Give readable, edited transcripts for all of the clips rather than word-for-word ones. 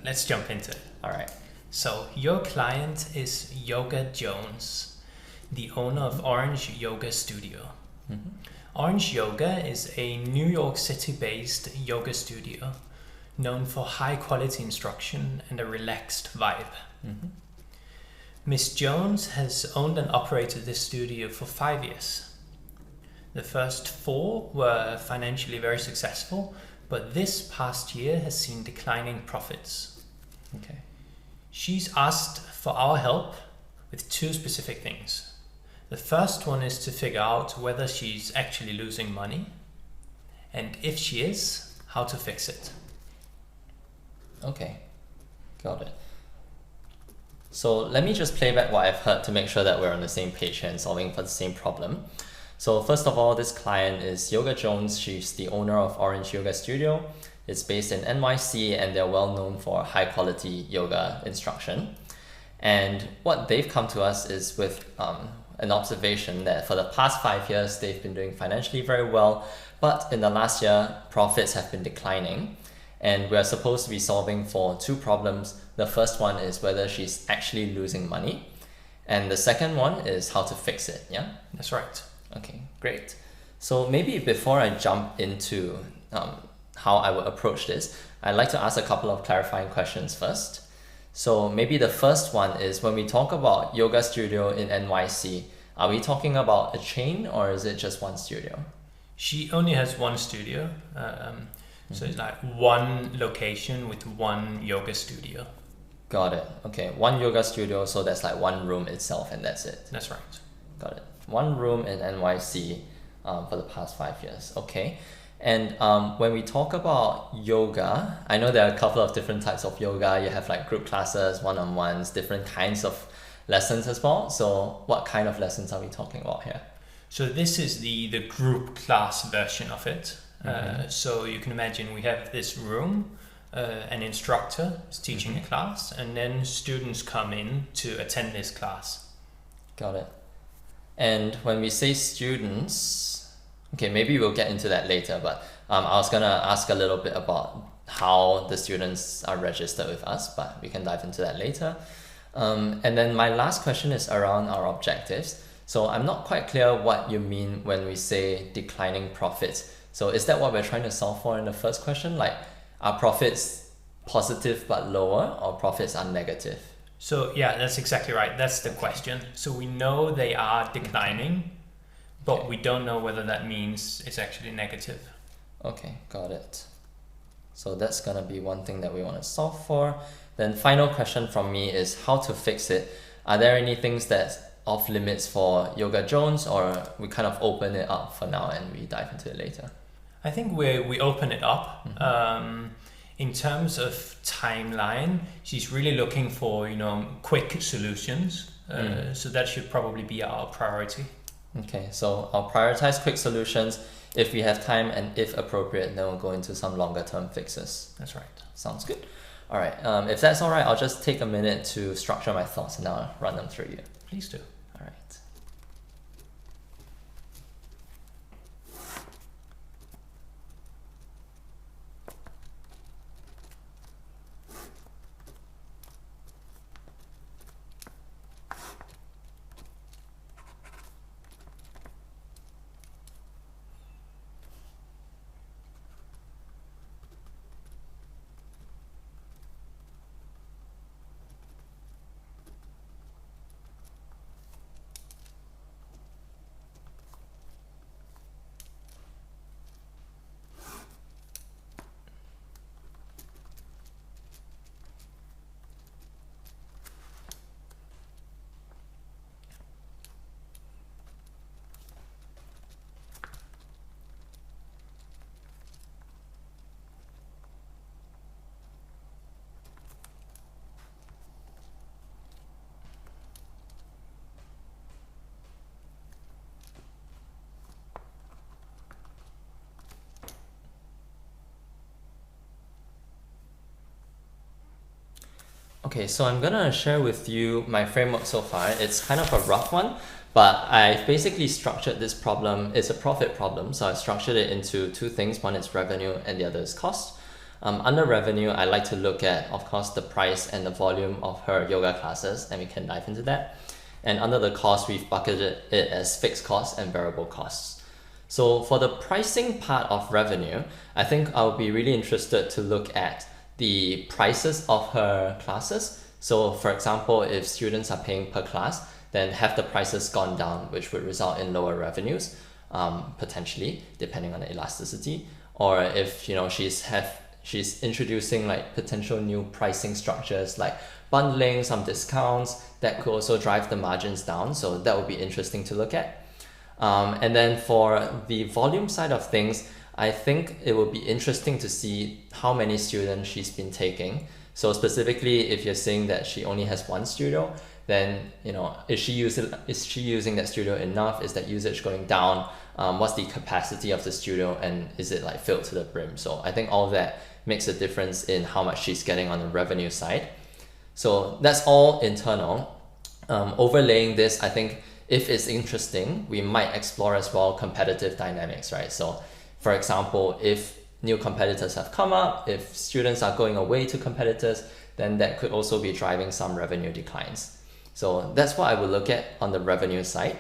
let's jump into it. All right. So your client is Yoga Jones, the owner of Orange Yoga Studio. Mm-hmm. Orange Yoga is a New York City-based yoga studio known for high-quality instruction and a relaxed vibe. Mm-hmm. Miss Jones has owned and operated this studio for 5 years. The first 4 were financially very successful, but this past year has seen declining profits. Okay. She's asked for our help with 2 specific things. The first one is to figure out whether she's actually losing money, and if she is, how to fix it. Okay, got it. So let me just play back what I've heard to make sure that we're on the same page here and solving for the same problem. So first of all, this client is Yoga Jones. She's the owner of Orange Yoga Studio. It's based in NYC and they're well known for high quality yoga instruction. And what they've come to us is with an observation that for the past 5 years, they've been doing financially very well, but in the last year, profits have been declining. And we're supposed to be solving for 2 problems. The first one is whether she's actually losing money. And the second one is how to fix it, yeah? That's right. Okay, great. So maybe before I jump into how I would approach this, I'd like to ask a couple of clarifying questions first. So maybe the first one is when we talk about yoga studio in NYC, are we talking about a chain or is it just one studio? She only has 1 studio. So it's like 1 location with 1 yoga studio. Got it. Okay, 1 yoga studio, so that's like 1 room itself and that's it. That's right. Got it. 1 room in NYC for the past 5 years. Okay. And when we talk about yoga, I know there are a couple of different types of yoga. You have like group classes, one-on-ones, different kinds of lessons as well. So what kind of lessons are we talking about here? So this is the group class version of it. Mm-hmm. So you can imagine we have this room, an instructor is teaching Mm-hmm. a class, and then students come in to attend this class. Got it. And when we say students, okay, maybe we'll get into that later, but I was gonna ask a little bit about how the students are registered with us, but we can dive into that later. And then my last question is around our objectives. So I'm not quite clear what you mean when we say declining profits. So is that what we're trying to solve for in the first question? Like, are profits positive but lower or profits are negative? So yeah, that's exactly right. That's the question. So we know they are declining, but Okay. we don't know whether that means it's actually negative. Okay, got it. So that's gonna be one thing that we want to solve for. Then final question from me is how to fix it. Are there any things that's off limits for Yoga Jones, or we kind of open it up for now and we dive into it later? I think we open it up. Mm-hmm. In terms of timeline, she's really looking for quick solutions. So that should probably be our priority. Okay, so I'll prioritize quick solutions. If we have time and if appropriate, then we'll go into some longer term fixes. That's right. Sounds good. All right, if that's all right, I'll just take a minute to structure my thoughts and I'll run them through you. Please do. All right. Okay, so I'm gonna share with you my framework so far. It's kind of a rough one, but I've basically structured this problem. It's a profit problem, so I've structured it into 2 things. One is revenue and the other is cost. Under revenue, I like to look at, of course, the price and the volume of her yoga classes, and we can dive into that. And under the cost, we've bucketed it as fixed costs and variable costs. So for the pricing part of revenue, I think I'll be really interested to look at the prices of her classes. So for example, if students are paying per class, then have the prices gone down, which would result in lower revenues, potentially, depending on the elasticity. Or if she's introducing like potential new pricing structures like bundling, some discounts, that could also drive the margins down. So that would be interesting to look at. And then for the volume side of things, I think it would be interesting to see how many students she's been taking. So specifically, if you're saying that she only has one studio, then is she using that studio enough? Is that usage going down? What's the capacity of the studio, and is it like filled to the brim? So I think all of that makes a difference in how much she's getting on the revenue side. So that's all internal. Overlaying this, I think if it's interesting, we might explore as well competitive dynamics, right? So for example, if new competitors have come up, if students are going away to competitors, then that could also be driving some revenue declines. So that's what I would look at on the revenue side.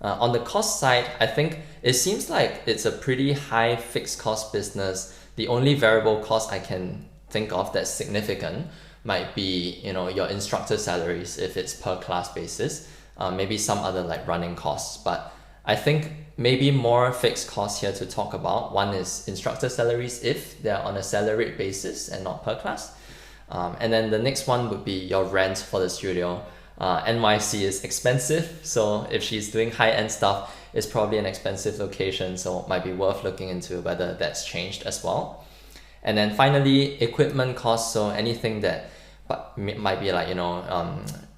On the cost side, I think it seems like it's a pretty high fixed cost business. The only variable cost I can think of that's significant might be, your instructor salaries if it's per class basis, maybe some other like running costs. But I think maybe more fixed costs here to talk about. One is instructor salaries if they're on a salaried basis and not per class. And then the next one would be your rent for the studio. NYC is expensive, so if she's doing high-end stuff, it's probably an expensive location, so it might be worth looking into whether that's changed as well. And then finally, equipment costs, so anything that might be like,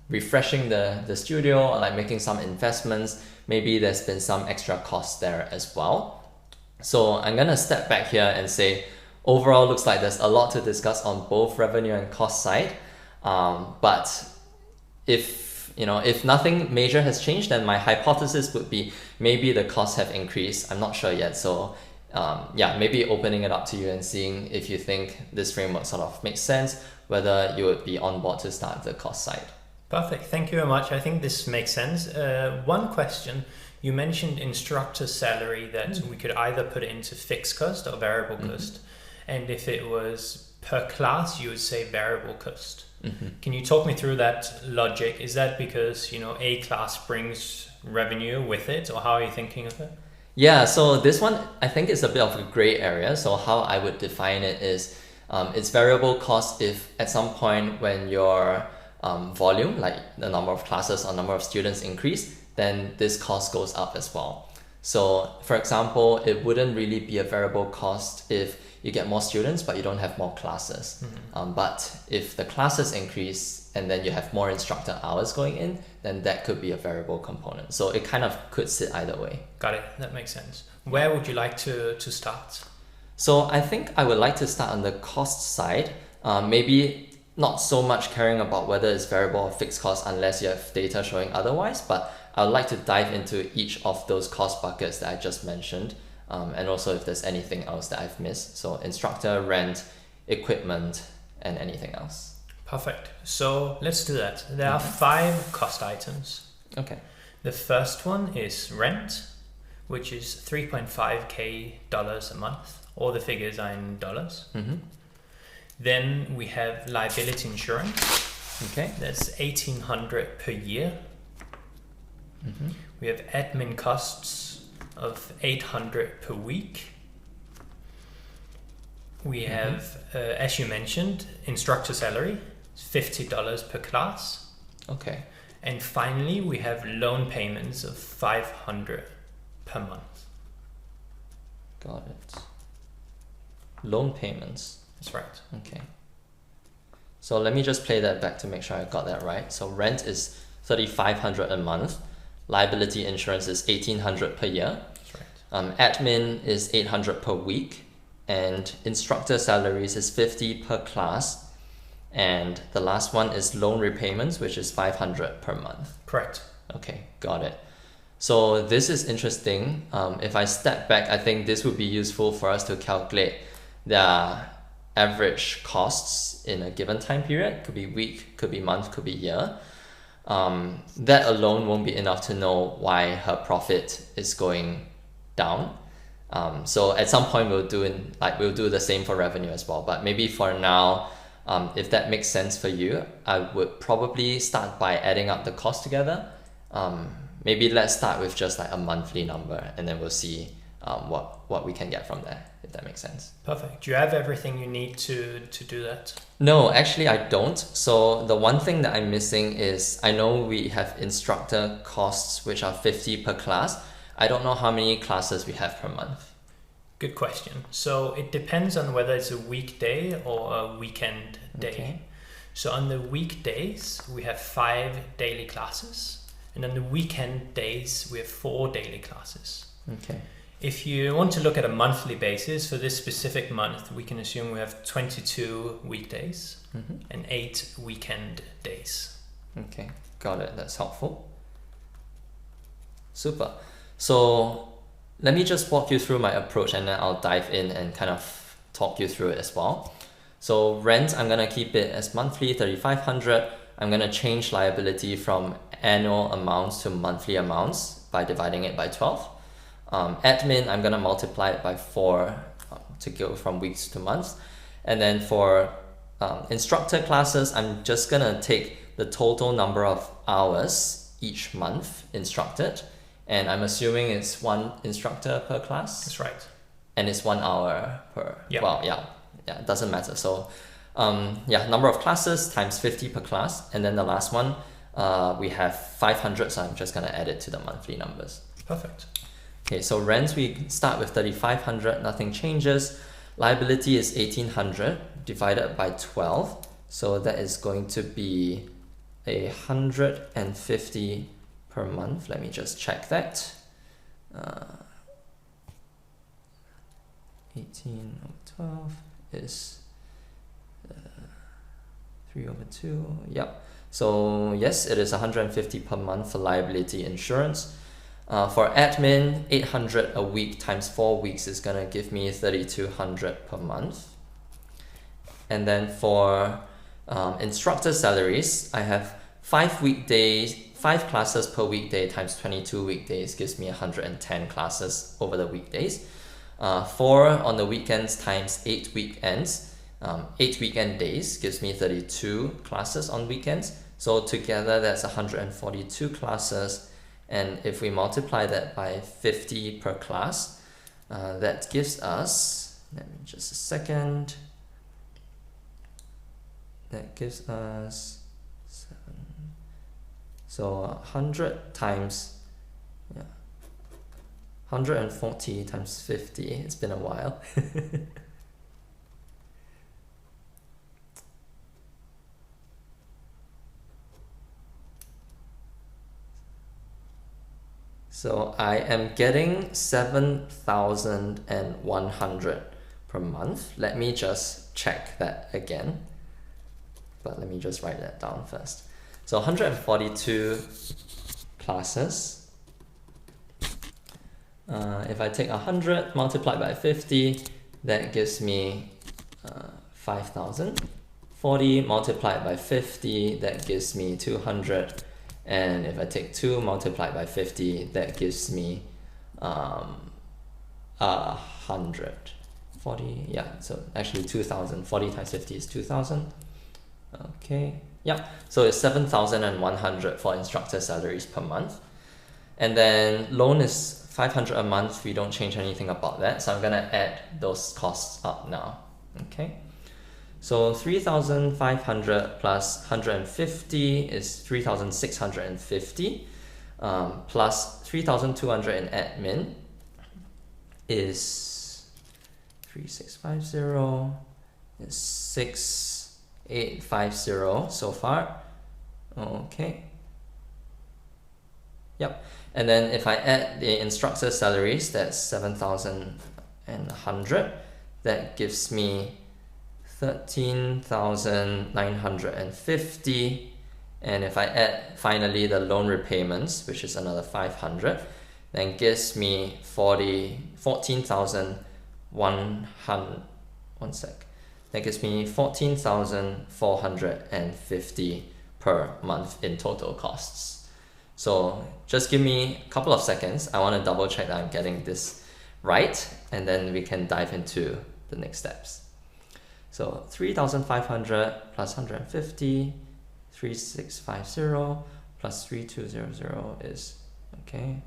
refreshing the studio or like making some investments, maybe there's been some extra costs there as well. So I'm gonna step back here and say, overall looks like there's a lot to discuss on both revenue and cost side, but if nothing major has changed, then my hypothesis would be maybe the costs have increased. I'm not sure yet. So maybe opening it up to you and seeing if you think this framework sort of makes sense, whether you would be on board to start the cost side. Perfect. Thank you very much. I think this makes sense. One question, you mentioned instructor salary that we could either put it into fixed cost or variable cost. And if it was per class, you would say variable cost. Can you talk me through that logic? Is that because, a class brings revenue with it, or how are you thinking of it? Yeah, so this one I think is a bit of a gray area. So how I would define it is it's variable cost if at some point when your volume, like the number of classes or number of students increase, then this cost goes up as well. So for example, it wouldn't really be a variable cost if you get more students but you don't have more classes. But if the classes increase and then you have more instructor hours going in, then that could be a variable component. So it kind of could sit either way. Got it. That makes sense. Where would you like to start? So I think I would like to start on the cost side. Maybe not so much caring about whether it's variable or fixed cost unless you have data showing otherwise, but I would like to dive into each of those cost buckets that I just mentioned, and also if there's anything else that I've missed. So instructor, rent, equipment, and anything else. Perfect. So let's do that. There are 5 cost items. Okay. The first one is rent, which is $3.5K a month. All the figures are in dollars. Then we have liability insurance. Okay. That's $1,800 per year. We have admin costs of $800 per week. We have, as you mentioned, instructor salary, $50 per class. Okay. And finally, we have loan payments of $500 per month. Got it. Loan payments. That's right. Okay. So let me just play that back to make sure I got that right. So rent is $3,500 a month. Liability insurance is $1,800 per year. That's right. Admin is $800 per week. And instructor salaries is $50 per class. And the last one is loan repayments, which is $500 per month. Correct. Okay, got it. So this is interesting. If I step back, I think this would be useful for us to calculate the average costs in a given time period, could be week, could be month, could be year, that alone won't be enough to know why her profit is going down. So at some point we'll do the same for revenue as well. But maybe for now, if that makes sense for you, I would probably start by adding up the cost together. Maybe let's start with just like a monthly number, and then we'll see what we can get from there, if that makes sense. Perfect. Do you have everything you need to do that? No, actually I don't. So the one thing that I'm missing is, I know we have instructor costs, which are 50 per class. I don't know how many classes we have per month. Good question. So it depends on whether it's a weekday or a weekend day. Okay. So on the weekdays, we have 5 daily classes. And on the weekend days, we have 4 daily classes. Okay. If you want to look at a monthly basis, for this specific month, we can assume we have 22 weekdays and 8 weekend days. Okay, got it. That's helpful. Super. So let me just walk you through my approach, and then I'll dive in and kind of talk you through it as well. So rent, I'm going to keep it as monthly, 3,500. I'm going to change liability from annual amounts to monthly amounts by dividing it by 12. Admin, I'm going to multiply it by 4 to go from weeks to months. And then for instructor classes, I'm just going to take the total number of hours each month instructed. And I'm assuming it's 1 instructor per class. That's right. And it's 1 hour per, Yep. well, yeah, it doesn't matter. So number of classes times 50 per class. And then the last one, we have 500. So I'm just going to add it to the monthly numbers. Perfect. Okay, so rent, we start with 3,500, nothing changes. Liability is 1,800 divided by 12. So that is going to be 150 per month. Let me just check that. 18 over 12 is 3 over 2. Yep. So yes, it is 150 per month for liability insurance. For admin, 800 a week times 4 weeks is going to give me 3,200 per month. And then for instructor salaries, I have 5 weekdays, 5 classes per weekday times 22 weekdays gives me 110 classes over the weekdays. 4 on the weekends times 8 weekends, 8 weekend days gives me 32 classes on weekends. So together that's 142 classes. And if we multiply that by 50 per class, that gives us, let me just a second, that gives us 7. So 100 times, 140 times 50, it's been a while. So I am getting 7,100 per month. Let me just check that again. But let me just write that down first. So 142 classes. If I take 100 multiplied by 50, that gives me 5,000. 40 multiplied by 50, that gives me 200. And if I take 2 multiplied by 50, that gives me 100. 40, yeah, so actually 2,000. 40 times 50 is 2,000. Okay, yeah, so it's 7,100 for instructor salaries per month. And then loan is 500 a month. We don't change anything about that. So I'm going to add those costs up now. Okay. So 3,500 plus 150 is 3,650, plus 3,200 in admin is 3,650 is 6,850 so far. Okay. Yep. And then if I add the instructor salaries, that's 7,100. That gives me 13,950. And if I add finally the loan repayments, which is another 500, then gives me 14,100. One sec. That gives me 14,450 per month in total costs. So just give me a couple of seconds. I want to double check that I'm getting this right, and then we can dive into the next steps. So 3,500 plus 150, 3,650 plus 3,200 is, okay,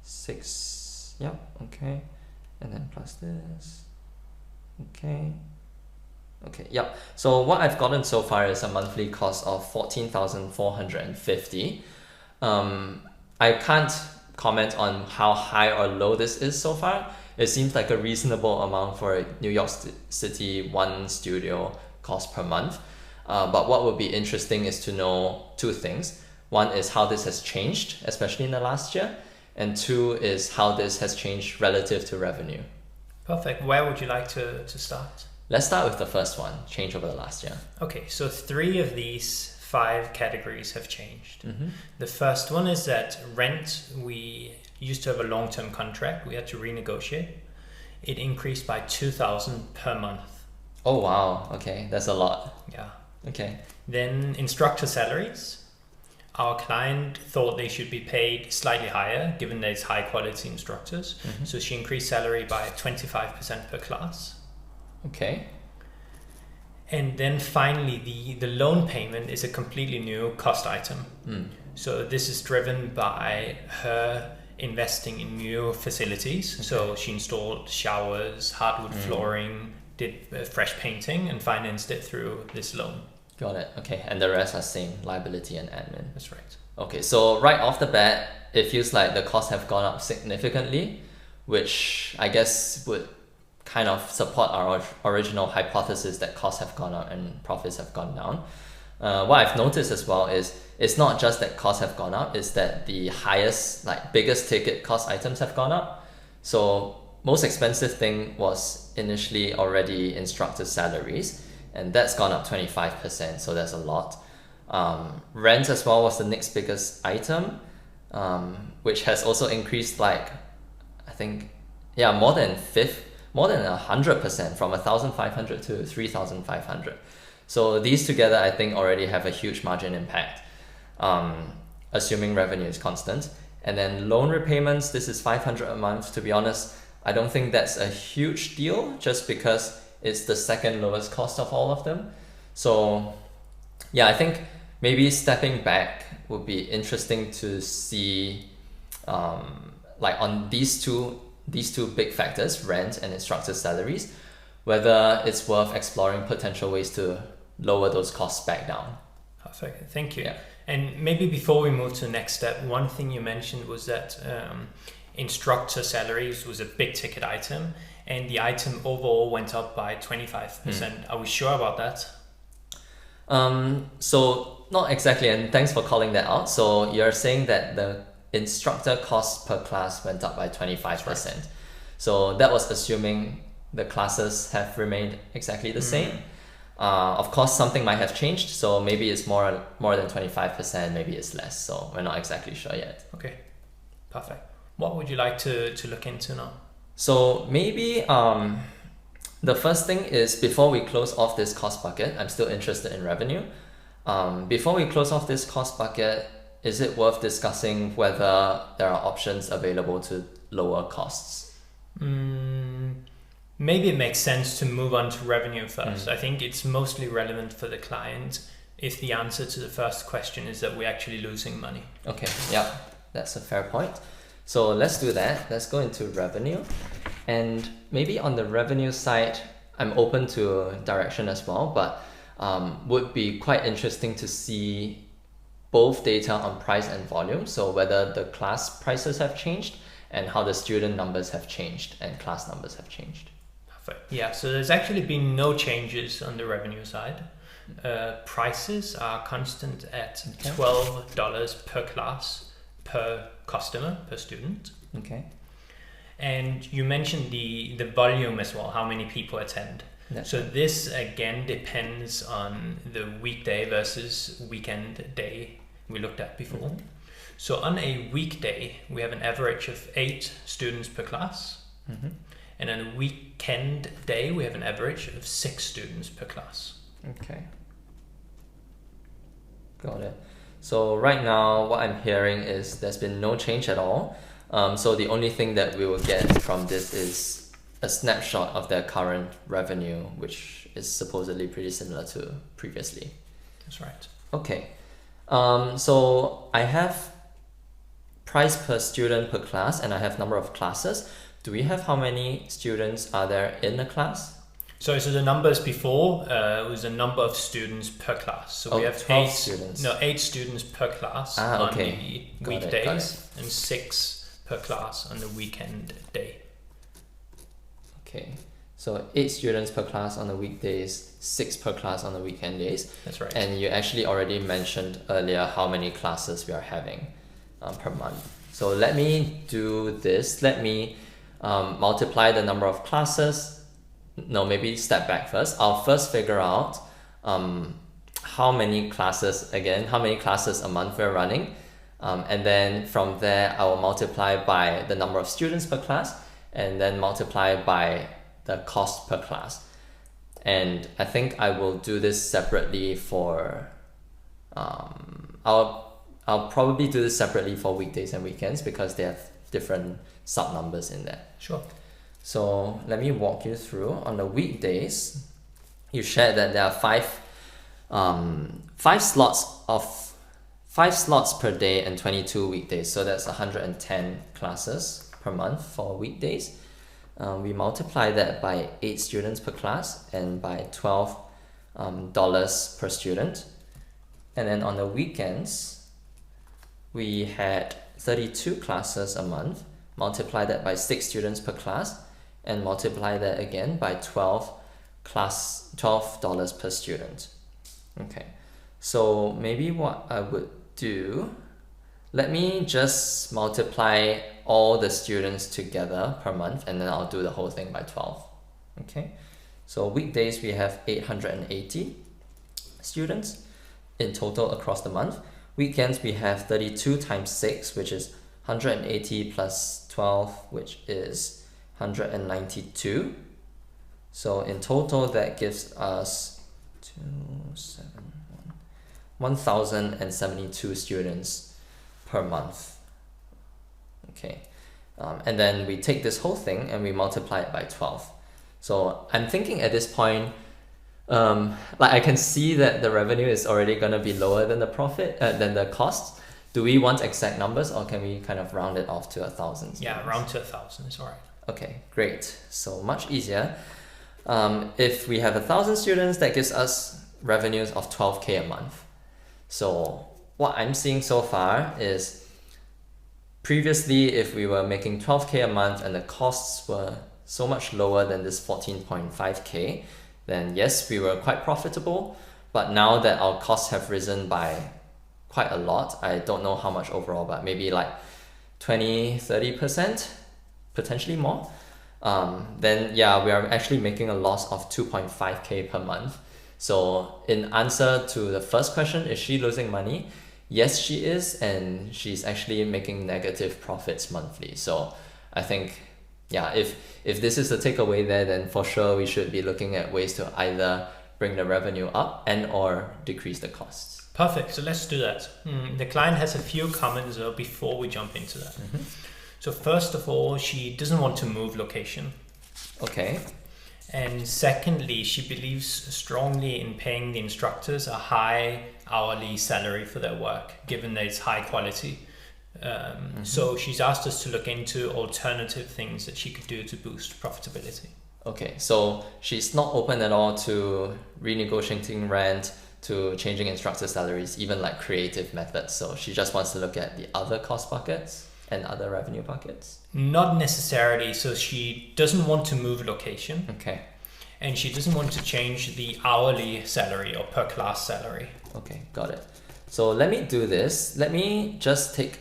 6, yep, okay, and then plus this, okay, yep. So what I've gotten so far is a monthly cost of 14,450. I can't comment on how high or low this is so far. It seems like a reasonable amount for a New York City one studio cost per month. But what would be interesting is to know two things. One is how this has changed, especially in the last year. And two is how this has changed relative to revenue. Perfect. Where would you like to start? Let's start with the first one, change over the last year. Okay, so 3 of these 5 categories have changed. Mm-hmm. The first one is that rent, we used to have a long-term contract. We had to renegotiate. It increased by 2,000 per month. Oh, wow. Okay, that's a lot. Yeah. Okay. Then instructor salaries. Our client thought they should be paid slightly higher, given that it's high-quality instructors. Mm-hmm. So she increased salary by 25% per class. Okay. And then finally, the loan payment is a completely new cost item. So this is driven by her investing in new facilities. Okay. So she installed showers, hardwood flooring, did fresh painting, and financed it through this loan. Got it. Okay. And the rest are same, liability and admin. That's right. Okay. So right off the bat, it feels like the costs have gone up significantly, which I guess would kind of support our original hypothesis that costs have gone up and profits have gone down. What I've noticed as well is it's not just that costs have gone up, it's that the highest, biggest ticket cost items have gone up. So most expensive thing was initially already instructor salaries, and that's gone up 25%, so that's a lot. Rent as well was the next biggest item, which has also increased more than 100%, from 1,500 to 3,500. So these together, I think, already have a huge margin impact, assuming revenue is constant. And then loan repayments, this is 500 a month. To be honest, I don't think that's a huge deal, just because it's the second lowest cost of all of them. So yeah, I think maybe stepping back would be interesting to see, on these two big factors, rent and instructor salaries, whether it's worth exploring potential ways to lower those costs back down. Perfect. Thank you. Yeah. And maybe before we move to the next step, one thing you mentioned was that instructor salaries was a big ticket item, and the item overall went up by 25%. Are we sure about that? So not exactly, and thanks for calling that out. So you're saying that the instructor cost per class went up by 25%. Right. So that was assuming the classes have remained exactly the same. Of course, something might have changed, so maybe it's more than 25%, maybe it's less. So we're not exactly sure yet. Okay, perfect. What would you like to look into now? So maybe the first thing is, before we close off this cost bucket, I'm still interested in revenue. Before we close off this cost bucket, is it worth discussing whether there are options available to lower costs? Maybe it makes sense to move on to revenue first. I think it's mostly relevant for the client if the answer to the first question is that we're actually losing money. Okay, yeah, that's a fair point. So let's do that. Let's go into revenue. And maybe on the revenue side, I'm open to direction as well, but would be quite interesting to see both data on price and volume, so whether the class prices have changed and how the student numbers have changed and class numbers have changed. Perfect. Yeah, so there's actually been no changes on the revenue side. Prices are constant at $12 per class, per customer, per student. Okay. And you mentioned the volume as well, how many people attend. So this again depends on the weekday versus weekend day we looked at before. So on a weekday, we have an average of 8 students per class. And on a weekend day, we have an average of 6 students per class. Okay. Got it. So right now, what I'm hearing is there's been no change at all. So the only thing that we will get from this is a snapshot of their current revenue, which is supposedly pretty similar to previously. That's right. Okay. So I have price per student per class, and I have number of classes. Do we have how many students are there in the class? So the numbers before was the number of students per class. So we have 12 students. 8 students per class Okay. on the weekdays Got it. and 6 per class on the weekend day. Okay. So 8 students per class on the weekdays, 6 per class on the weekend days. That's right. And you actually already mentioned earlier how many classes we are having per month. So let me do this. Let me multiply the number of classes. No, maybe step back first. I'll first figure out how many classes a month we're running. And then from there, I will multiply by the number of students per class and then multiply by the cost per class. And I think I will do this separately for, I'll probably do this separately for weekdays and weekends because they have different sub numbers in there. Sure. So let me walk you through. On the weekdays, you shared that there are five slots per day and 22 weekdays. So that's 110 classes per month for weekdays. We multiply that by 8 students per class and by $12 per student. And then on the weekends, we had 32 classes a month. Multiply that by 6 students per class and multiply that again by $12 per student. Okay, so maybe what I would do, let me just multiply all the students together per month and then I'll do the whole thing by 12. Okay, so weekdays we have 880 students in total across the month. Weekends we have 32 times 6, which is 180 plus 12, which is 192. So in total that gives us 1,072 students per month. Okay, and then we take this whole thing and we multiply it by 12. So I'm thinking at this point, like I can see that the revenue is already going to be lower than the profit, than the cost. Do we want exact numbers or can we kind of round it off to 1,000? Yeah, round to 1,000 is all right. Okay, great. So much easier. If we have 1,000 students, that gives us revenues of 12K a month. So what I'm seeing so far is previously, if we were making 12K a month and the costs were so much lower than this 14.5K, then yes, we were quite profitable. But now that our costs have risen by quite a lot, I don't know how much overall, but maybe like 20-30%, potentially more, then yeah, we are actually making a loss of 2.5K per month. So in answer to the first question, is she losing money? Yes, she is, and she's actually making negative profits monthly. So I think, yeah, if this is the takeaway there, then for sure we should be looking at ways to either bring the revenue up and or decrease the costs. Perfect. So let's do that. The client has a few comments before we jump into that. So first of all, she doesn't want to move location. Okay. And secondly, she believes strongly in paying the instructors a high hourly salary for their work, given that it's high quality. So she's asked us to look into alternative things that she could do to boost profitability. Okay, so she's not open at all to renegotiating rent, to changing instructor salaries, even like creative methods. So she just wants to look at the other cost buckets and other revenue buckets. Not necessarily. So she doesn't want to move location. Okay. And she doesn't want to change the hourly salary or per class salary. Okay, got it. So let me do this. Let me just take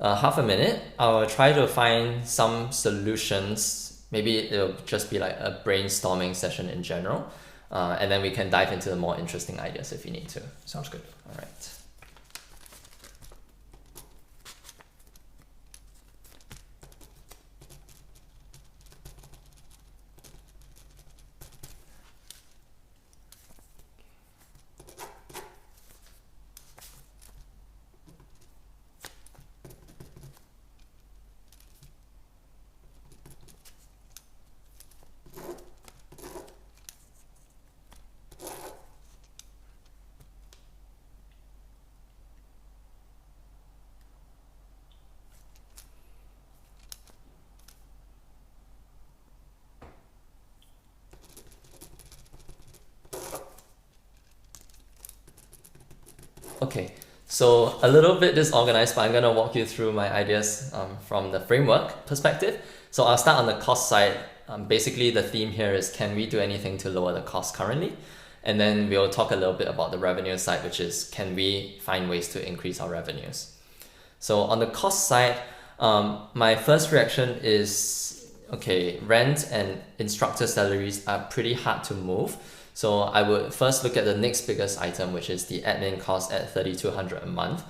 half a minute. I'll try to find some solutions. Maybe it'll just be like a brainstorming session in general. And then we can dive into the more interesting ideas if you need to. Sounds good. All right. Okay, so a little bit disorganized, but I'm going to walk you through my ideas from the framework perspective. So I'll start on the cost side. Basically, the theme here is, can we do anything to lower the cost currently? And then we'll talk a little bit about the revenue side, which is, can we find ways to increase our revenues? So on the cost side, my first reaction is, okay, rent and instructor salaries are pretty hard to move. So I would first look at the next biggest item, which is the admin cost at $3,200 a month.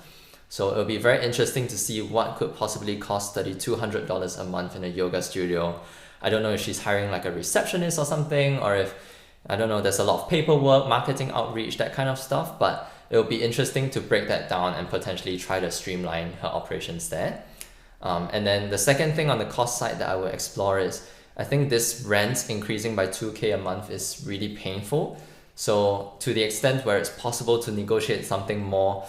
So it'll be very interesting to see what could possibly cost $3,200 a month in a yoga studio. I don't know if she's hiring like a receptionist or something, or if, I don't know, there's a lot of paperwork, marketing outreach, that kind of stuff, but it'll be interesting to break that down and potentially try to streamline her operations there. And then the second thing on the cost side that I will explore is, I think this rent increasing by $2,000 a month is really painful. So to the extent where it's possible to negotiate something more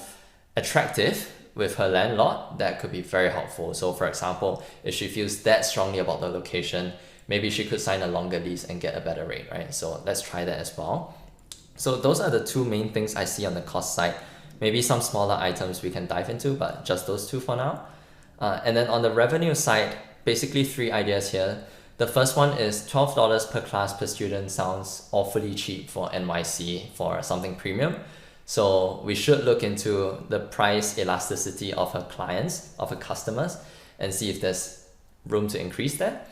attractive with her landlord, that could be very helpful. So for example, if she feels that strongly about the location, maybe she could sign a longer lease and get a better rate, right? So let's try that as well. So those are the two main things I see on the cost side. Maybe some smaller items we can dive into, but just those two for now. And then on the revenue side, basically 3 ideas here. The first one is $12 per class per student sounds awfully cheap for NYC for something premium. So we should look into the price elasticity of her clients, of her customers, and see if there's room to increase that.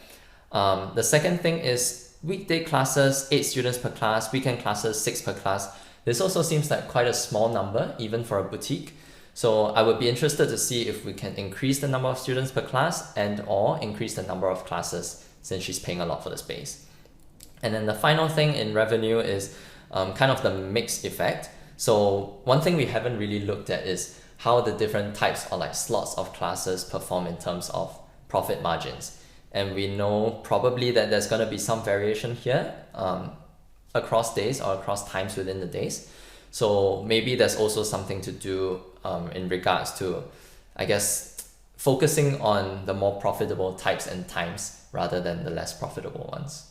The second thing is weekday classes, 8 students per class, weekend classes, 6 per class. This also seems like quite a small number, even for a boutique. So I would be interested to see if we can increase the number of students per class and or increase the number of classes, since she's paying a lot for the space. And then the final thing in revenue is kind of the mix effect. So one thing we haven't really looked at is how the different types or like slots of classes perform in terms of profit margins. And we know probably that there's going to be some variation here across days or across times within the days. So maybe there's also something to do in regards to, I guess, focusing on the more profitable types and times rather than the less profitable ones.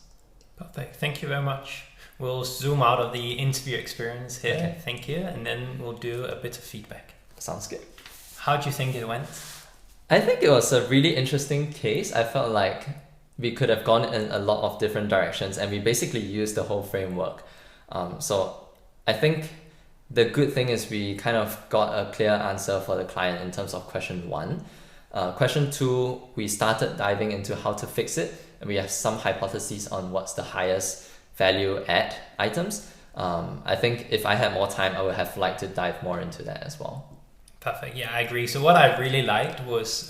Perfect. Thank you very much. We'll zoom out of the interview experience here. Okay. Thank you. And then we'll do a bit of feedback. Sounds good. How do you think it went? I think it was a really interesting case. I felt like we could have gone in a lot of different directions, and we basically used the whole framework. So I think the good thing is we kind of got a clear answer for the client in terms of question 1. Question 2, we started diving into how to fix it, and we have some hypotheses on what's the highest value add items. I think if I had more time, I would have liked to dive more into that as well. Perfect. Yeah, I agree. So what I really liked was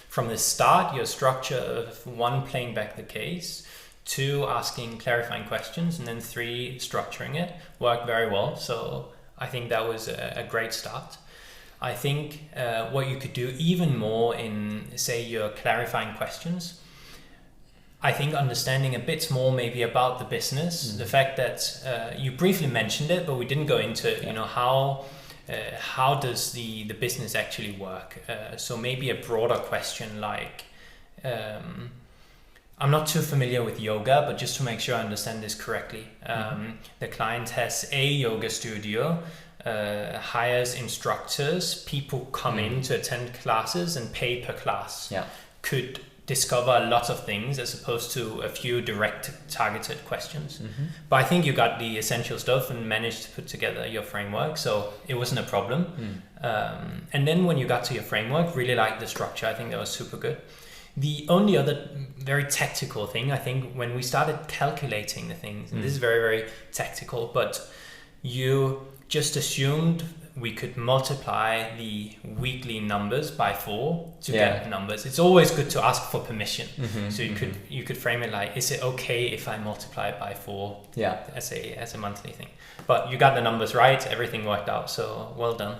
from the start, your structure of 1, playing back the case, 2, asking clarifying questions, and then 3, structuring it worked very well. So I think that was a great start. I think what you could do even more in, say, your clarifying questions, I think understanding a bit more maybe about the business, the fact that you briefly mentioned it, but we didn't go into it, you know, how does the business actually work? So maybe a broader question like, I'm not too familiar with yoga, but just to make sure I understand this correctly, the client has a yoga studio, hires instructors, people come in to attend classes and pay per class. Yeah. Could discover a lot of things as opposed to a few direct targeted questions. But I think you got the essential stuff and managed to put together your framework, so it wasn't a problem. And then when you got to your framework, really liked the structure. I think that was super good. The only other very tactical thing, I think, when we started calculating the things, and this is very, very tactical, but you just assumed we could multiply the weekly numbers by 4 to get numbers. It's always good to ask for permission. So you could frame it like, is it okay if I multiply it by 4 as a monthly thing? But you got the numbers right, everything worked out, so well done.